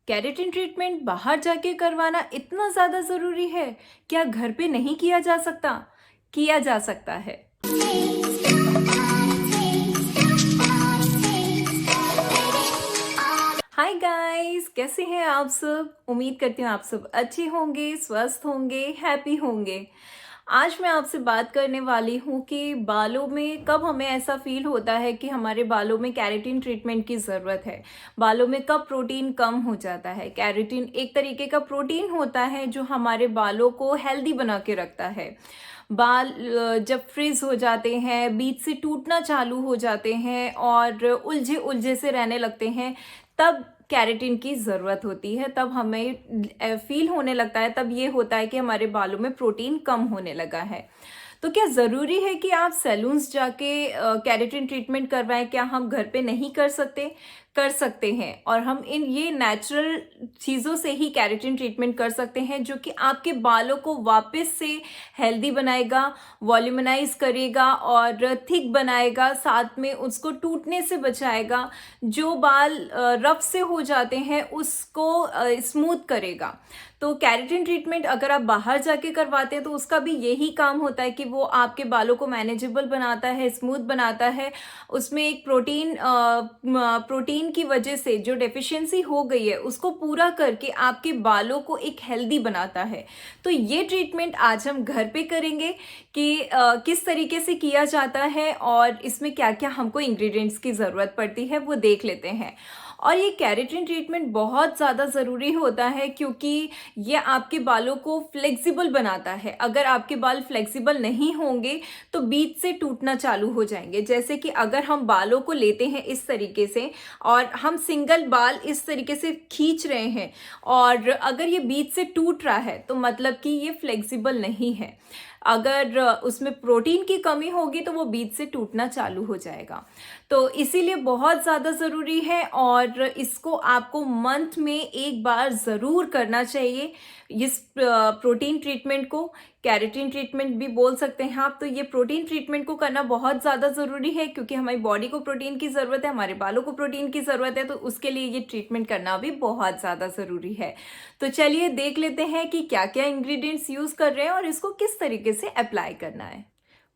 Keratin treatment बाहर जाके करवाना इतना ज़्यादा ज़रूरी है? क्या घर पे नहीं किया जा सकता? किया जा सकता है। हाय गाइस, कैसे हैं आप सब? उम्मीद करती हूँ आप सब अच्छे होंगे, स्वस्थ होंगे, हैप्पी होंगे। आज मैं आपसे बात करने वाली हूँ कि बालों में कब हमें ऐसा फील होता है कि हमारे बालों में केराटिन ट्रीटमेंट की ज़रूरत है। बालों में कब प्रोटीन कम हो जाता है। केराटिन एक तरीके का प्रोटीन होता है जो हमारे बालों को हेल्दी बना के रखता है। बाल जब फ्रीज हो जाते हैं, बीच से टूटना चालू हो जाते हैं और उलझे उलझे से रहने लगते हैं, तब केराटिन की ज़रूरत होती है। तब हमें फील होने लगता है, तब ये होता है कि हमारे बालों में प्रोटीन कम होने लगा है। तो क्या ज़रूरी है कि आप सैलून्स जाके केराटिन ट्रीटमेंट करवाएं? क्या हम घर पे नहीं कर सकते? कर सकते हैं। और हम इन ये नेचुरल चीज़ों से ही केराटिन ट्रीटमेंट कर सकते हैं, जो कि आपके बालों को वापस से हेल्दी बनाएगा, वॉल्यूमनाइज करेगा और थिक बनाएगा, साथ में उसको टूटने से बचाएगा। जो बाल रफ से हो जाते हैं उसको स्मूथ करेगा। तो केराटिन ट्रीटमेंट अगर आप बाहर जाके करवाते हैं तो उसका भी यही काम होता है कि वो आपके बालों को मैनेजेबल बनाता है, स्मूथ बनाता है। उसमें एक प्रोटीन की वजह से जो डेफिशिएंसी हो गई है उसको पूरा करके आपके बालों को एक हेल्दी बनाता है। तो ये ट्रीटमेंट आज हम घर पे करेंगे कि किस तरीके से किया जाता है और इसमें क्या क्या हमको इंग्रेडिएंट्स की ज़रूरत पड़ती है वो देख लेते हैं। और ये केराटिन ट्रीटमेंट बहुत ज़्यादा ज़रूरी होता है क्योंकि ये आपके बालों को फ्लेक्सिबल बनाता है। अगर आपके बाल फ्लेक्सिबल नहीं होंगे तो बीच से टूटना चालू हो जाएंगे। जैसे कि अगर हम बालों को लेते हैं इस तरीके से और हम सिंगल बाल इस तरीके से खींच रहे हैं और अगर ये बीच से टूट रहा है तो मतलब कि ये फ्लेक्सिबल नहीं है। अगर उसमें प्रोटीन की कमी होगी तो वो बीच से टूटना चालू हो जाएगा। तो इसीलिए बहुत ज़्यादा ज़रूरी है और इसको आपको मंथ में एक बार ज़रूर करना चाहिए। इस प्रोटीन ट्रीटमेंट को केराटिन ट्रीटमेंट भी बोल सकते हैं आप। तो ये प्रोटीन ट्रीटमेंट को करना बहुत ज़्यादा ज़रूरी है क्योंकि हमारी बॉडी को प्रोटीन की ज़रूरत है, हमारे बालों को प्रोटीन की ज़रूरत है, तो उसके लिए ये ट्रीटमेंट करना भी बहुत ज़्यादा ज़रूरी है। तो चलिए देख लेते हैं कि क्या क्या इंग्रेडिएंट्स यूज़ कर रहे हैं और इसको किस तरीके से अप्लाई करना है।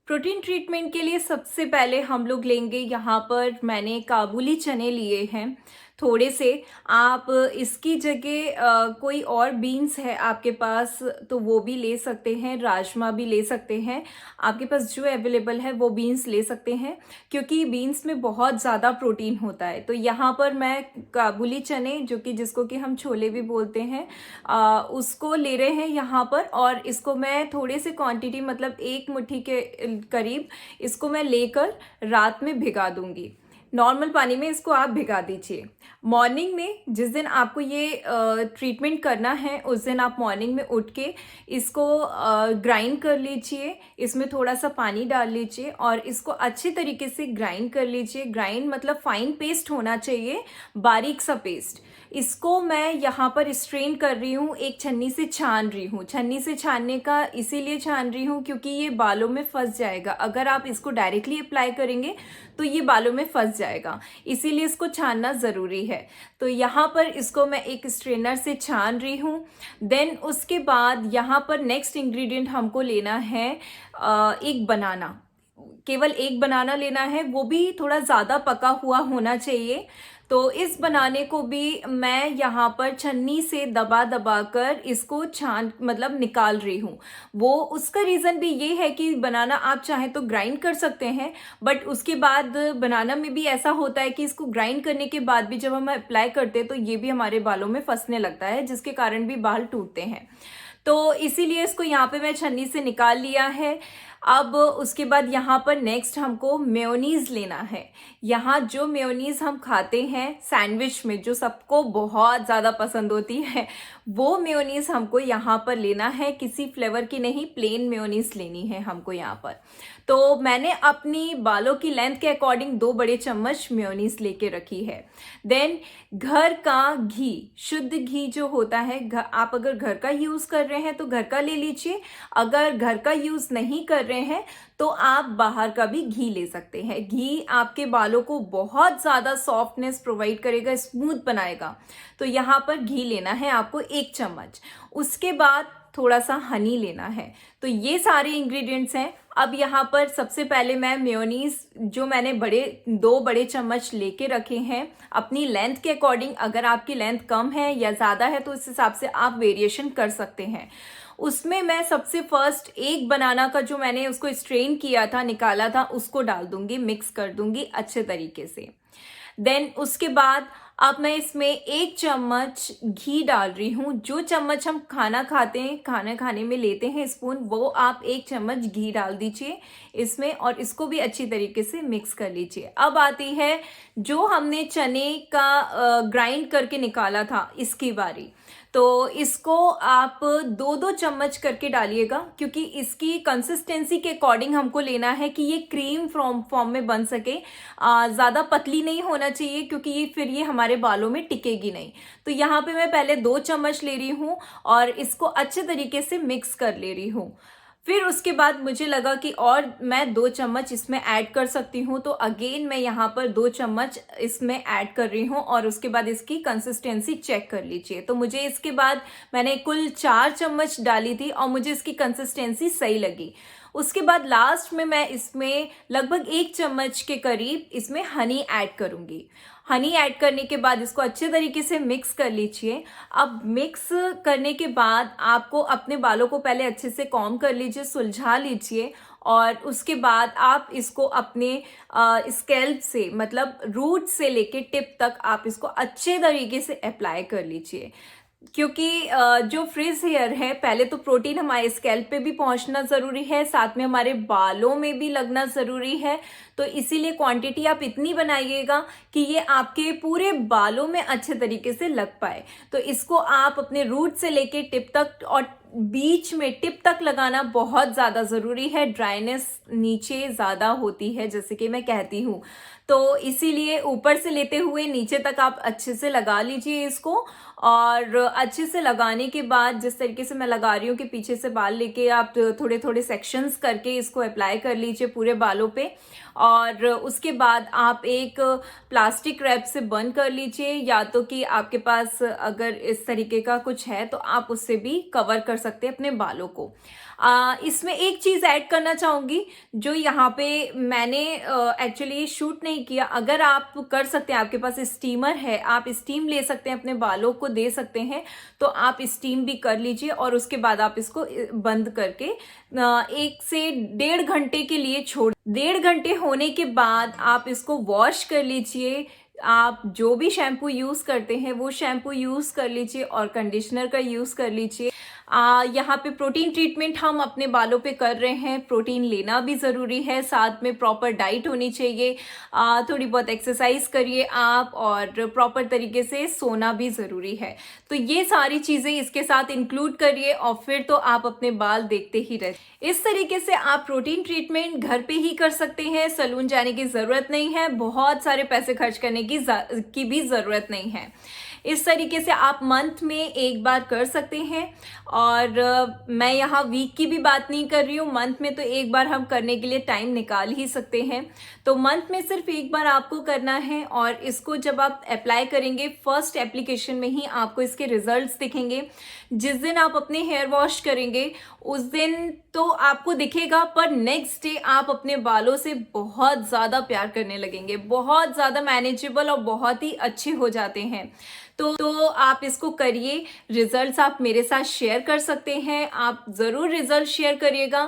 प्रोटीन ट्रीटमेंट के लिए सबसे पहले हम लोग लेंगे, यहाँ पर मैंने काबुली चने लिए हैं थोड़े से। आप इसकी जगह कोई और बीन्स है आपके पास तो वो भी ले सकते हैं, राजमा भी ले सकते हैं। आपके पास जो अवेलेबल है वो बीन्स ले सकते हैं क्योंकि बीन्स में बहुत ज़्यादा प्रोटीन होता है। तो यहाँ पर मैं काबुली चने, जो कि जिसको कि हम छोले भी बोलते हैं, उसको ले रहे हैं यहाँ पर। और इसको मैं थोड़े से क्वांटिटी, मतलब एक मुट्ठी के करीब इसको मैं लेकर रात में भिगा दूंगी। नॉर्मल पानी में इसको आप भिगा दीजिए। मॉर्निंग में जिस दिन आपको ये ट्रीटमेंट करना है उस दिन आप मॉर्निंग में उठ के इसको ग्राइंड कर लीजिए। इसमें थोड़ा सा पानी डाल लीजिए और इसको अच्छे तरीके से ग्राइंड कर लीजिए। ग्राइंड मतलब फाइन पेस्ट होना चाहिए, बारीक सा पेस्ट। इसको मैं यहाँ पर स्ट्रेन कर रही हूँ, एक छन्नी से छान रही हूँ। छन्नी से छानने का इसीलिए छान रही हूँ क्योंकि ये बालों में फंस जाएगा। अगर आप इसको डायरेक्टली अप्लाई करेंगे तो ये बालों में फंस जाएगा, इसीलिए इसको छानना ज़रूरी है। तो यहाँ पर इसको मैं एक स्ट्रेनर से छान रही हूँ। देन उसके बाद यहाँ पर नेक्स्ट इंग्रेडिएंट हमको लेना है एक बनाना। केवल एक बनाना लेना है, वो भी थोड़ा ज़्यादा पका हुआ होना चाहिए। तो इस बनाने को भी मैं यहाँ पर छन्नी से दबा दबा कर इसको छान, मतलब निकाल रही हूँ। वो उसका रीज़न भी ये है कि बनाना आप चाहें तो ग्राइंड कर सकते हैं, बट उसके बाद बनाना में भी ऐसा होता है कि इसको ग्राइंड करने के बाद भी जब हम अप्लाई करते हैं तो ये भी हमारे बालों में फंसने लगता है, जिसके कारण भी बाल टूटते हैं। तो इसीलिए इसको यहाँ पे मैं छन्नी से निकाल लिया है। अब उसके बाद यहाँ पर नेक्स्ट हमको मेयोनीज़ लेना है। यहाँ जो मेयोनीज़ हम खाते हैं सैंडविच में, जो सबको बहुत ज़्यादा पसंद होती है, वो मेयोनीज़ हमको यहाँ पर लेना है। किसी फ्लेवर की नहीं, प्लेन मेयोनीज़ लेनी है हमको यहाँ पर। तो मैंने अपनी बालों की लेंथ के अकॉर्डिंग 2 बड़े चम्मच मेयोनीज़ लेके रखी है। देन घर का घी, शुद्ध घी जो होता है, आप अगर घर का यूज़ कर रहे हैं तो घर का ले लीजिए। अगर घर का यूज़ नहीं कर रहे हैं तो आप बाहर का भी घी ले सकते हैं। घी आपके बालों को बहुत ज़्यादा सॉफ्टनेस प्रोवाइड करेगा, स्मूथ बनाएगा। तो यहाँ पर घी लेना है आपको 1 चम्मच। उसके बाद थोड़ा सा हनी लेना है। तो ये सारे इंग्रेडिएंट्स हैं। अब यहाँ पर सबसे पहले मैं मेयोनीज जो मैंने 2 बड़े चम्मच लेके रखे हैं अपनी लेंथ के अकॉर्डिंग, अगर आपकी लेंथ कम है या ज़्यादा है तो उस हिसाब से आप वेरिएशन कर सकते हैं। उसमें मैं सबसे फर्स्ट एक बनाना का जो मैंने उसको स्ट्रेन किया था, निकाला था, उसको डाल दूंगी, मिक्स कर दूंगी अच्छे तरीके से। देन उसके बाद अब मैं इसमें 1 चम्मच घी डाल रही हूँ। जो चम्मच हम खाना खाते हैं, खाना खाने में लेते हैं स्पून, वो आप 1 चम्मच घी डाल दीजिए इसमें और इसको भी अच्छी तरीके से मिक्स कर लीजिए। अब आती है जो हमने चने का ग्राइंड करके निकाला था, इसकी बारी। तो इसको आप 2-2 चम्मच करके डालिएगा, क्योंकि इसकी कंसिस्टेंसी के अकॉर्डिंग हमको लेना है कि ये क्रीम फॉर्म में बन सके। ज़्यादा पतली नहीं होना चाहिए, क्योंकि फिर ये हमारे बालों में टिकेगी नहीं। तो यहाँ पे मैं पहले 2 चम्मच ले रही हूँ और इसको अच्छे तरीके से मिक्स कर ले रही हूँ। फिर उसके बाद मुझे लगा कि और मैं 2 चम्मच इसमें ऐड कर सकती हूँ, तो अगेन मैं यहाँ पर 2 चम्मच इसमें ऐड कर रही हूँ और उसके बाद इसकी कंसिस्टेंसी चेक कर लीजिए। तो मुझे इसके बाद मैंने कुल 4 चम्मच डाली थी और मुझे इसकी कंसिस्टेंसी सही लगी। उसके बाद लास्ट में मैं इसमें लगभग 1 चम्मच के करीब इसमें हनी ऐड करूँगी। हनी ऐड करने के बाद इसको अच्छे तरीके से मिक्स कर लीजिए। अब मिक्स करने के बाद आपको अपने बालों को पहले अच्छे से कॉम्ब कर लीजिए, सुलझा लीजिए और उसके बाद आप इसको अपने स्कैल्प से, मतलब रूट से लेके टिप तक आप इसको अच्छे तरीके से अप्लाई कर लीजिए। क्योंकि जो फ्रिज हेयर है, पहले तो प्रोटीन हमारे स्कैल्प पे भी पहुंचना ज़रूरी है, साथ में हमारे बालों में भी लगना ज़रूरी है। तो इसीलिए क्वांटिटी आप इतनी बनाइएगा कि ये आपके पूरे बालों में अच्छे तरीके से लग पाए। तो इसको आप अपने रूट से लेके टिप तक और बीच में टिप तक लगाना बहुत ज़्यादा ज़रूरी है। ड्राइनेस नीचे ज़्यादा होती है, जैसे कि मैं कहती हूँ, तो इसीलिए ऊपर से लेते हुए नीचे तक आप अच्छे से लगा लीजिए इसको। और अच्छे से लगाने के बाद जिस तरीके से मैं लगा रही हूँ कि पीछे से बाल लेके आप थोड़े थोड़े सेक्शंस करके इसको अप्लाई कर लीजिए पूरे बालों पे। और उसके बाद आप एक प्लास्टिक रैप से बंद कर लीजिए, या तो कि आपके पास अगर इस तरीके का कुछ है तो आप उससे भी कवर कर सकते हैं अपने बालों को। इसमें एक चीज़ ऐड करना चाहूँगी जो यहाँ पे मैंने एक्चुअली शूट नहीं किया। अगर आप कर सकते हैं, आपके पास स्टीमर है, आप स्टीम ले सकते हैं, अपने बालों को दे सकते हैं, तो आप स्टीम भी कर लीजिए और उसके बाद आप इसको बंद करके 1 से 1.5 घंटे के लिए छोड़। 1.5 घंटे होने के बाद आप इसको वॉश कर लीजिए। आप जो भी शैम्पू यूज़ करते हैं वो शैम्पू यूज़ कर लीजिए और कंडीशनर का यूज़ कर लीजिए। यहाँ पे प्रोटीन ट्रीटमेंट हम अपने बालों पे कर रहे हैं, प्रोटीन लेना भी ज़रूरी है, साथ में प्रॉपर डाइट होनी चाहिए, थोड़ी बहुत एक्सरसाइज करिए आप, और प्रॉपर तरीके से सोना भी ज़रूरी है। तो ये सारी चीज़ें इसके साथ इंक्लूड करिए और फिर तो आप अपने बाल देखते ही रहे। इस तरीके से आप प्रोटीन ट्रीटमेंट घर पे ही कर सकते हैं, सैलून जाने की ज़रूरत नहीं है, बहुत सारे पैसे खर्च करने की भी ज़रूरत नहीं है। इस तरीके से आप मंथ में एक बार कर सकते हैं। और मैं यहाँ वीक की भी बात नहीं कर रही हूँ, मंथ में तो एक बार हम करने के लिए टाइम निकाल ही सकते हैं। तो मंथ में सिर्फ एक बार आपको करना है और इसको जब आप अप्लाई करेंगे, फर्स्ट एप्लीकेशन में ही आपको इसके रिजल्ट्स दिखेंगे। जिस दिन आप अपने हेयर वॉश करेंगे उस दिन तो आपको दिखेगा, पर नेक्स्ट डे आप अपने बालों से बहुत ज़्यादा प्यार करने लगेंगे, बहुत ज़्यादा मैनेजेबल और बहुत ही अच्छे हो जाते हैं। तो आप इसको करिए, रिजल्ट्स आप मेरे साथ शेयर कर सकते हैं, आप ज़रूर रिजल्ट शेयर करिएगा।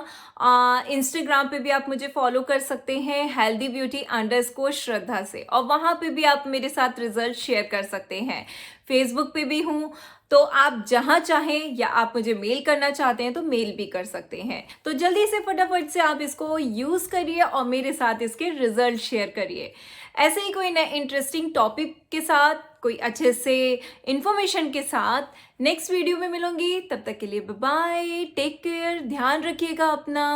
इंस्टाग्राम पे भी आप मुझे फॉलो कर सकते हैं healthybeauty_श्रद्धा से, और वहाँ पे भी आप मेरे साथ रिजल्ट शेयर कर सकते हैं। फेसबुक पे भी हूँ, तो आप जहाँ चाहें, या आप मुझे मेल करना चाहते हैं तो मेल भी कर सकते हैं। तो जल्दी से फटाफट से आप इसको यूज़ करिए और मेरे साथ इसके रिजल्ट शेयर करिए। ऐसे ही कोई नए इंटरेस्टिंग टॉपिक के साथ, कोई अच्छे से इंफॉर्मेशन के साथ नेक्स्ट वीडियो में मिलूंगी। तब तक के लिए बाय बाय, टेक केयर, ध्यान रखिएगा अपना।